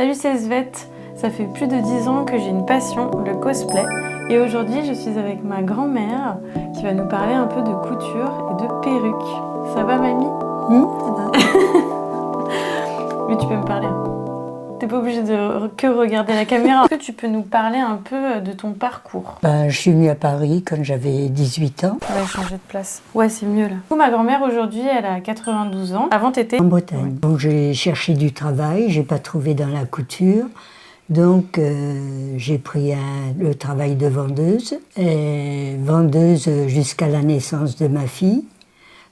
Salut, c'est Svette. Ça fait plus de 10 ans que j'ai une passion, le cosplay. Et aujourd'hui, je suis avec ma grand-mère qui va nous parler un peu de couture et de perruque. Ça va, mamie? Ça va. Mais tu peux me parler. T'es pas obligée de que regarder la caméra. Est-ce que tu peux nous parler un peu de ton parcours? Je suis venue à Paris quand j'avais 18 ans, On va changer de place. Ouais, c'est mieux là. Du coup, ma grand-mère aujourd'hui, elle a 92 ans. Avant, t'étais en Bretagne. Ouais. Donc j'ai cherché du travail, j'ai pas trouvé dans la couture. Donc j'ai pris le travail de vendeuse, et vendeuse jusqu'à la naissance de ma fille.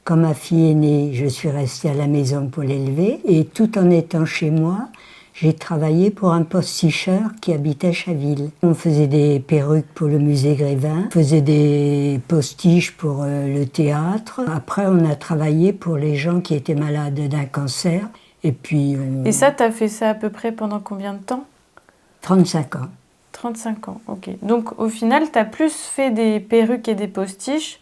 Quand ma fille est née, je suis restée à la maison pour l'élever. Et tout en étant chez moi, j'ai travaillé pour un posticheur qui habitait Chaville. On faisait des perruques pour le musée Grévin, on faisait des postiches pour le théâtre. Après, on a travaillé pour les gens qui étaient malades d'un cancer. Et puis Et ça, t'as fait ça à peu près pendant combien de temps? 35 ans. 35 ans, ok. Donc au final, t'as plus fait des perruques et des postiches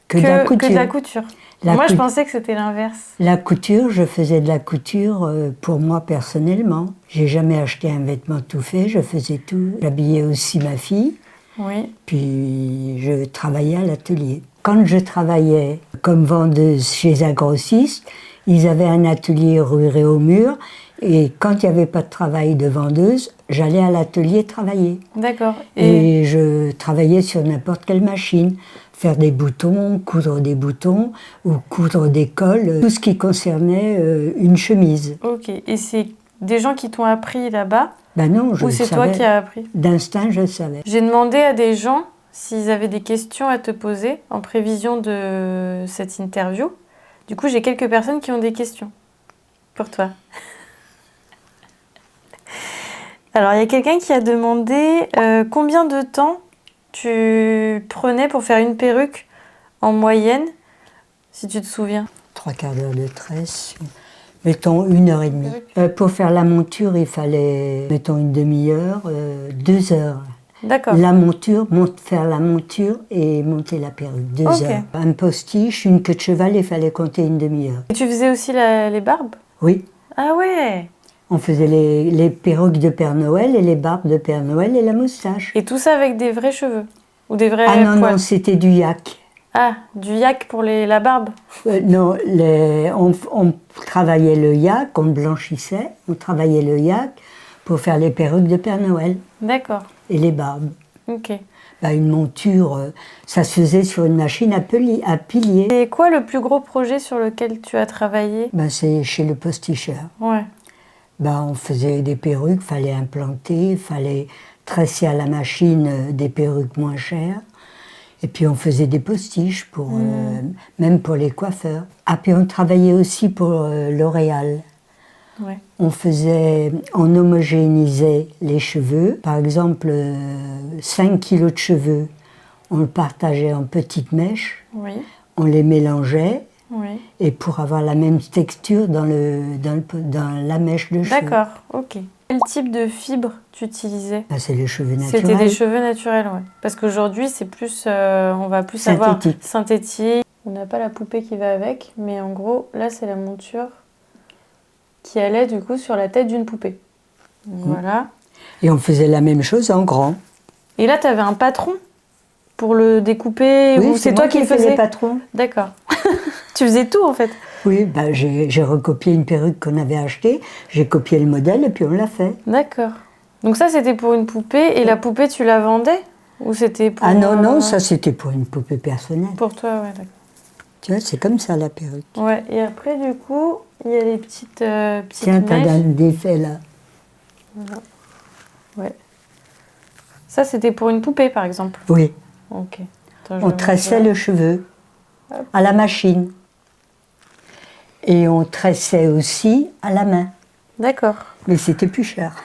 Que de la couture. que de la couture. Moi, je pensais que c'était l'inverse. La couture, je faisais de la couture pour moi personnellement. J'ai jamais acheté un vêtement tout fait, je faisais tout. J'habillais aussi ma fille, Oui. puis je travaillais à l'atelier. Quand je travaillais comme vendeuse chez un grossiste, ils avaient un atelier rue Réaumur, et quand il n'y avait pas de travail de vendeuse, j'allais à l'atelier travailler. D'accord. Et je travaillais sur n'importe quelle machine. Faire des boutons, coudre des boutons ou coudre des cols, tout ce qui concernait une chemise. Ok. Et c'est des gens qui t'ont appris là-bas? Ben non, je Ou le c'est savais. toi qui as appris? D'instinct, je le savais. J'ai demandé à des gens s'ils avaient des questions à te poser en prévision de cette interview. Du coup, j'ai quelques personnes qui ont des questions pour toi. Alors, il y a quelqu'un qui a demandé combien de temps tu prenais pour faire une perruque en moyenne, si tu te souviens. 3/4 d'heure de tresse, mettons 1h30. Pour faire la monture, il fallait, mettons, une demi-heure, 2 heures. D'accord. La monture, faire la monture et monter la perruque, 2 heures. Un postiche, une queue de cheval, il fallait compter une demi-heure. Et tu faisais aussi les barbes? Oui. Ah ouais! On faisait les perruques de Père Noël et les barbes de Père Noël et la moustache. Et tout ça avec des vrais cheveux? Ou des vrais Ah non, poils? non, c'était du yak. Ah, du yak pour la barbe? Non, on travaillait le yak, on blanchissait, on travaillait le yak pour faire les perruques de Père Noël. D'accord. Et les barbes. Ok. Une monture, ça se faisait sur une machine à pilier. Et quoi le plus gros projet sur lequel tu as travaillé? C'est chez le posticheur. Ouais. On faisait des perruques, fallait implanter, fallait tresser à la machine des perruques moins chères. Et puis on faisait des postiches, même pour les coiffeurs. Ah, puis on travaillait aussi pour L'Oréal. Ouais. On homogénéisait les cheveux. Par exemple, 5 kilos de cheveux, on le partageait en petites mèches. Oui. On les mélangeait. Oui. Et pour avoir la même texture dans la mèche de cheveux. D'accord, ok. Quel type de fibre tu utilisais? C'est les cheveux naturels. C'était des cheveux naturels, ouais. Parce qu'aujourd'hui, c'est plus, on va plus avoir synthétique. On n'a pas la poupée qui va avec, mais en gros, là, c'est la monture qui allait du coup sur la tête d'une poupée. Voilà. Et on faisait la même chose en grand. Et là, tu avais un patron pour le découper? Oui, ou c'est toi qui le faisais? le patron. D'accord. Tu faisais tout en fait? Oui, j'ai recopié une perruque qu'on avait achetée, j'ai copié le modèle et puis on l'a fait. D'accord. Donc ça, c'était pour une poupée, et la poupée, tu la vendais? Ou c'était pour... Ah non, ça c'était pour une poupée personnelle. Pour toi, ouais, d'accord. Tu vois, c'est comme ça la perruque. Ouais, et après, du coup, il y a les petites Tiens, t'as mèches. un défait là. Voilà. Ouais. Ça, c'était pour une poupée, par exemple? Oui. Ok. Attends, On tressait le cheveu à la machine. Et on tressait aussi à la main. D'accord. Mais c'était plus cher.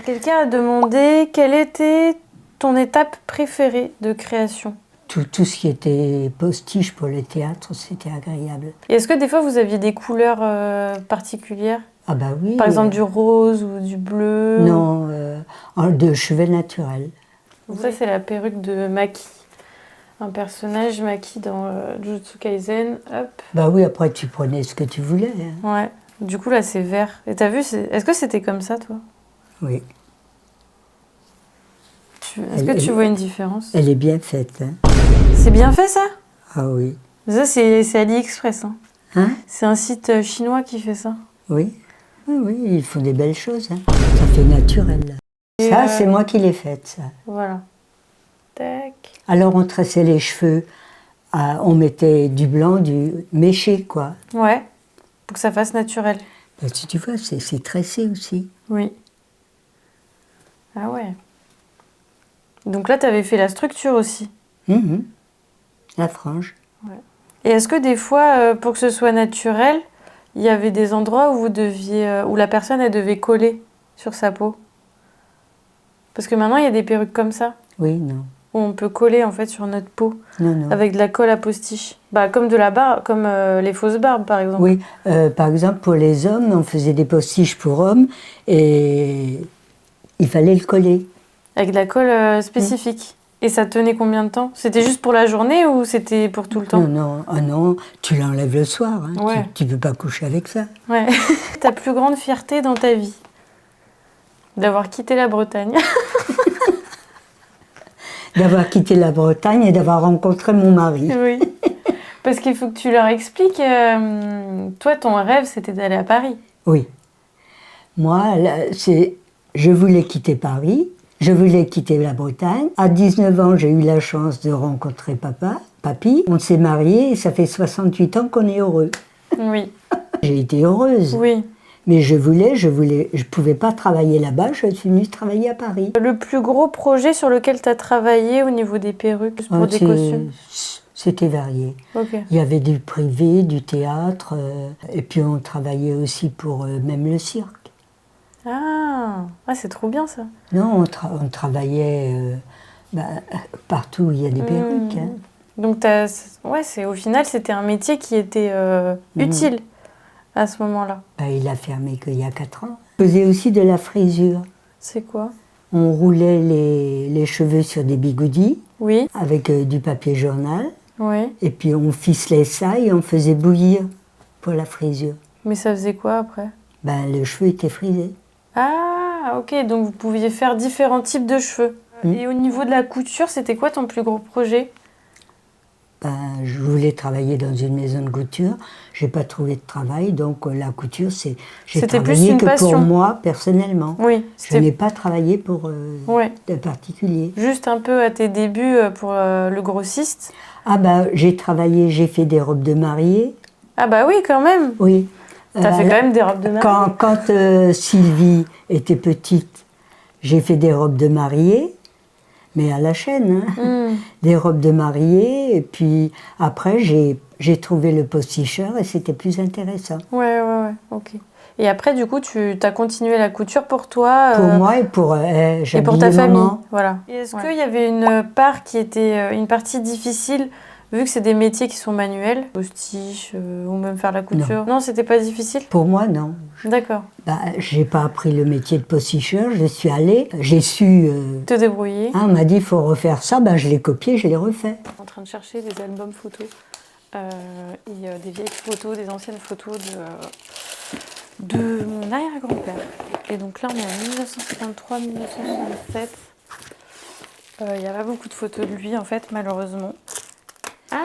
Quelqu'un a demandé quelle était ton étape préférée de création? Tout ce qui était postiche pour le théâtre, c'était agréable. Et est-ce que des fois, vous aviez des couleurs particulières? Ah bah oui. Par exemple, du rose ou du bleu? Non, de cheveux naturels. Donc ça, c'est la perruque de Maki. Un personnage Maki dans Jujutsu Kaisen. Hop. Bah oui, après tu prenais ce que tu voulais. Hein. Ouais. Du coup, là, c'est vert. Et t'as vu, est-ce que c'était comme ça, toi? Oui. Est-ce que tu vois une différence? Elle est bien faite. Hein. C'est bien fait, ça? Ah oui. Ça, c'est AliExpress. Hein. Hein? C'est un site chinois qui fait ça. Oui. Oui, ils font des belles choses. Hein. Ça fait naturel. Et ça, c'est moi qui l'ai faite, ça. Voilà. Tac. Alors, on tressait les cheveux. On mettait du blanc, du méché, quoi. Ouais, pour que ça fasse naturel. Ben, si tu vois, c'est tressé aussi. Oui. Ah ouais. Donc là, tu avais fait la structure aussi. La frange. Ouais. Et est-ce que des fois, pour que ce soit naturel, il y avait des endroits où vous deviez, où la personne, elle devait coller sur sa peau? Parce que maintenant, il y a des perruques comme ça. Oui, non. Où on peut coller en fait sur notre peau. Non, non. Avec de la colle à postiche. Bah, comme de la barbe, comme les fausses barbes, par exemple. Oui, par exemple, pour les hommes, on faisait des postiches pour hommes et il fallait le coller. Avec de la colle spécifique. Et ça tenait combien de temps? C'était juste pour la journée ou c'était pour tout le temps? Non, non, tu l'enlèves le soir. Hein. Ouais. Tu ne peux pas coucher avec ça. Ouais. Ta plus grande fierté dans ta vie? D'avoir quitté la Bretagne. D'avoir quitté la Bretagne et d'avoir rencontré mon mari. Oui. Parce qu'il faut que tu leur expliques. Toi, ton rêve, c'était d'aller à Paris. Oui. Moi, je voulais quitter Paris. Je voulais quitter la Bretagne. À 19 ans, j'ai eu la chance de rencontrer papy. On s'est mariés et ça fait 68 ans qu'on est heureux. Oui. J'ai été heureuse. Oui. Mais je pouvais pas travailler là-bas, je suis venue travailler à Paris. Le plus gros projet sur lequel tu as travaillé au niveau des perruques, pour des costumes? C'était varié. Okay. Il y avait du privé, du théâtre, et puis on travaillait aussi pour même le cirque. Ah, c'est trop bien ça. Non, on travaillait partout où il y a des perruques. Hein. Donc au final, c'était un métier qui était utile à ce moment-là. Il a fermé qu'il y a 4 ans. On faisait aussi de la frisure. C'est quoi? On roulait les cheveux sur des bigoudis, oui, avec du papier journal. Oui. Et puis on ficelait ça et on faisait bouillir pour la frisure. Mais ça faisait quoi après? Le cheveu était frisé. Ah, ok, donc vous pouviez faire différents types de cheveux. Et au niveau de la couture, c'était quoi ton plus gros projet? Je voulais travailler dans une maison de couture. Je n'ai pas trouvé de travail, donc la couture, j'ai travaillé que passion. Pour moi, personnellement. Oui, je n'ai pas travaillé pour de particulier. Juste un peu à tes débuts pour le grossiste. J'ai travaillé, j'ai fait des robes de mariée. Ah bah oui, quand même. Oui. T'as fait quand même des robes de mariée. Quand Sylvie était petite, j'ai fait des robes de mariée. Mais à la chaîne, hein. Des robes de mariée, et puis après j'ai trouvé le posticheur et c'était plus intéressant. Ouais, ok. Et après, du coup, tu as continué la couture pour toi Pour moi et pour ta famille. Maman. Voilà. Et est-ce qu'il y avait une part qui était une partie difficile, vu que c'est des métiers qui sont manuels, postiche ou même faire la couture? Non, c'était pas difficile? Pour moi, non. D'accord. J'ai pas appris le métier de posticheur, je suis allée, j'ai su... te débrouiller. On m'a dit, il faut refaire ça, je l'ai copié, je l'ai refait. En train de chercher des albums photos, et des vieilles photos, des anciennes photos de mon arrière-grand-père. Et donc là, on est en 1953-1967. Il n'y a pas beaucoup de photos de lui, en fait, malheureusement. Ah,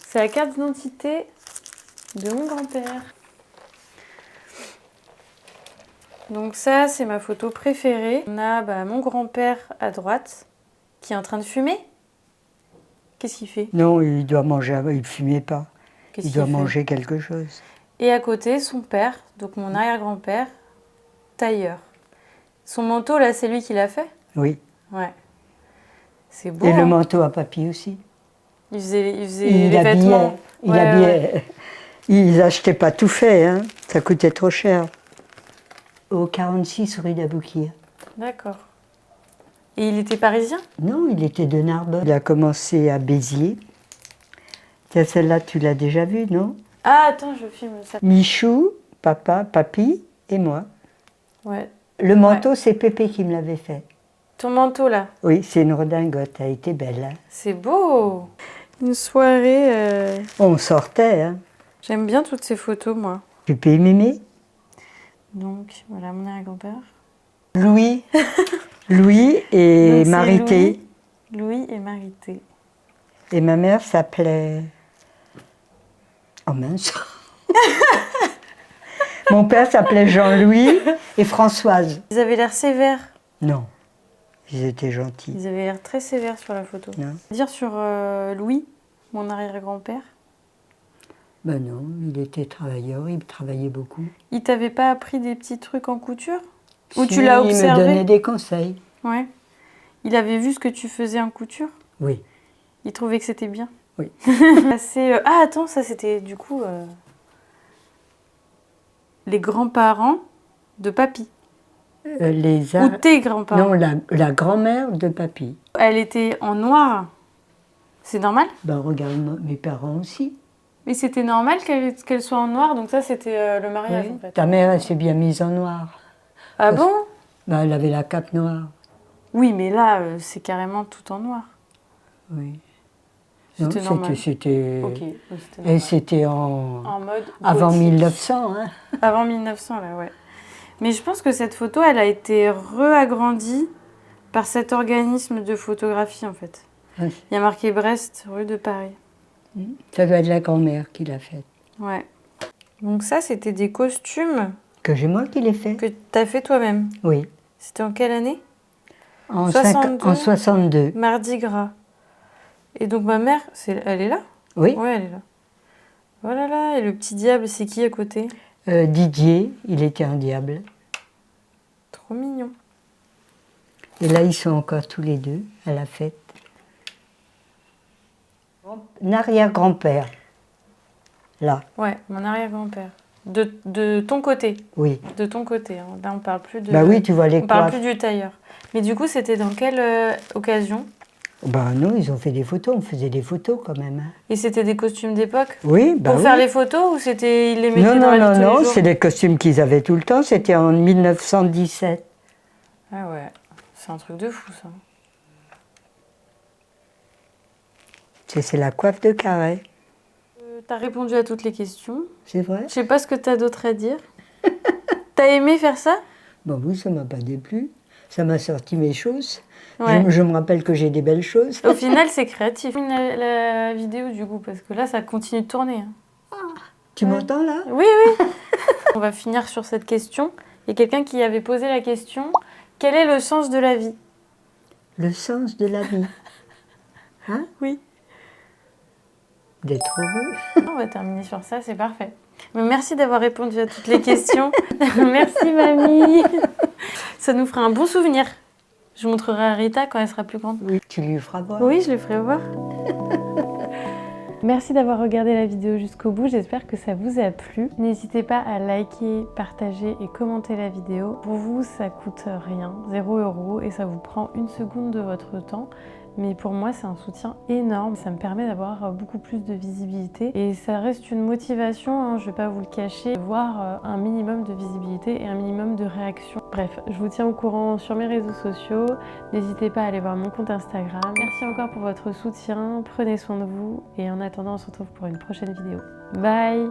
c'est la carte d'identité de mon grand-père. Donc ça, c'est ma photo préférée. On a mon grand-père à droite, qui est en train de fumer. Qu'est-ce qu'il fait? Non, il doit manger, il ne fumait pas. Il doit manger quelque chose. Et à côté, son père, donc mon arrière-grand-père, tailleur. Son manteau, là, c'est lui qui l'a fait? Oui. Ouais. C'est beau. Et le manteau à papy aussi. Il faisait les vêtements. Il habillait. Ouais. Ils n'achetaient pas tout fait, hein. Ça coûtait trop cher. Au 46 rue d'Aboukir. D'accord. Et il était parisien? Non, il était de Narbonne. Il a commencé à Béziers. Tiens, celle-là, tu l'as déjà vue, non? Ah, attends, je filme ça. Michou, papa, papy et moi. Ouais. Le manteau, c'est Pépé qui me l'avait fait. Ton manteau, là? Oui, c'est une redingote, elle était belle. Hein. C'est beau. Une soirée... On sortait, hein. J'aime bien toutes ces photos, moi. Tu peux m'aimer? Donc, voilà mon arrière-grand-père. Louis. Louis et Marité. Louis et Marité. Et ma mère s'appelait... Oh mince. Mon père s'appelait Jean-Louis et Françoise. Ils avaient l'air sévères. Non, ils étaient gentils. Ils avaient l'air très sévères sur la photo. Non. Dire sur Louis, mon arrière-grand-père. Ben non, il était travailleur, il travaillait beaucoup. Il t'avait pas appris des petits trucs en couture? Ou Si, tu l'as observé? Il me donnait des conseils. Ouais. Il avait vu ce que tu faisais en couture? Oui. Il trouvait que c'était bien? Oui. Ah, attends, ça c'était du coup les grands-parents de papy. Ou tes grands-parents? Non, la grand-mère de papy. Elle était en noir. C'est normal? Ben regarde, mes parents aussi. Mais c'était normal qu'elle soit en noir, donc ça c'était le mariage Oui. en fait. Ta mère, elle s'est bien mise en noir. Ah bon? Ben, elle avait la cape noire. Oui, mais là, c'est carrément tout en noir. Oui. C'était normal. C'était... Ok, oui, c'était Et c'était en mode avant gothique. 1900, hein. Avant 1900, là, ouais. Mais je pense que cette photo, elle a été reagrandie par cet organisme de photographie, en fait. Oui. Il y a marqué Brest, rue de Paris. Ça doit être la grand-mère qui l'a faite. Ouais. Donc ça, c'était des costumes Que j'ai moi qui l'ai fait. que tu as fait toi-même. Oui. C'était en quelle année? En 62. Mardi Gras. Et donc ma mère, elle est là? Oui. Oui, elle est là. Oh là là, et le petit diable, c'est qui à côté? Didier, il était un diable. Trop mignon. Et là, ils sont encore tous les deux à la fête. Un arrière-grand-père. Là. Ouais, mon arrière-grand-père. De ton côté? Oui. De ton côté. Hein. Là, on parle plus de... Bah oui, tu vois les On parle plus du tailleur. Mais du coup, c'était dans quelle occasion? Ben non, ils ont fait des photos, on faisait des photos quand même. Hein. Et c'était des costumes d'époque? Oui, bah Pour faire les photos ou c'était ils les mettaient non, dans la vie tous les jours? Non, c'est des costumes qu'ils avaient tout le temps, c'était en 1917. Ah ouais, c'est un truc de fou ça. C'est la coiffe de Carré. T'as répondu à toutes les questions. C'est vrai? Je sais pas ce que t'as d'autre à dire. T'as aimé faire ça? Bon oui, ça m'a pas déplu. Ça m'a sorti mes choses. Ouais. Je me rappelle que j'ai des belles choses. Au final, c'est créatif. La vidéo du coup, parce que là, ça continue de tourner. Hein. Tu m'entends là? Oui, oui. On va finir sur cette question. Il y a quelqu'un qui avait posé la question. Quel est le sens de la vie? Le sens de la vie. Hein? Oui. D'être heureux. On va terminer sur ça, c'est parfait. Mais merci d'avoir répondu à toutes les questions. Merci mamie. Ça nous fera un bon souvenir. Je montrerai à Rita quand elle sera plus grande. Oui, tu lui feras voir. Oui, je le ferai voir. Merci d'avoir regardé la vidéo jusqu'au bout, j'espère que ça vous a plu. N'hésitez pas à liker, partager et commenter la vidéo. Pour vous, ça coûte rien, 0 € et ça vous prend 1 seconde de votre temps. Mais pour moi, c'est un soutien énorme. Ça me permet d'avoir beaucoup plus de visibilité. Et ça reste une motivation, hein, je ne vais pas vous le cacher, de voir un minimum de visibilité et un minimum de réaction. Bref, je vous tiens au courant sur mes réseaux sociaux. N'hésitez pas à aller voir mon compte Instagram. Merci encore pour votre soutien. Prenez soin de vous. Et en attendant, on se retrouve pour une prochaine vidéo. Bye!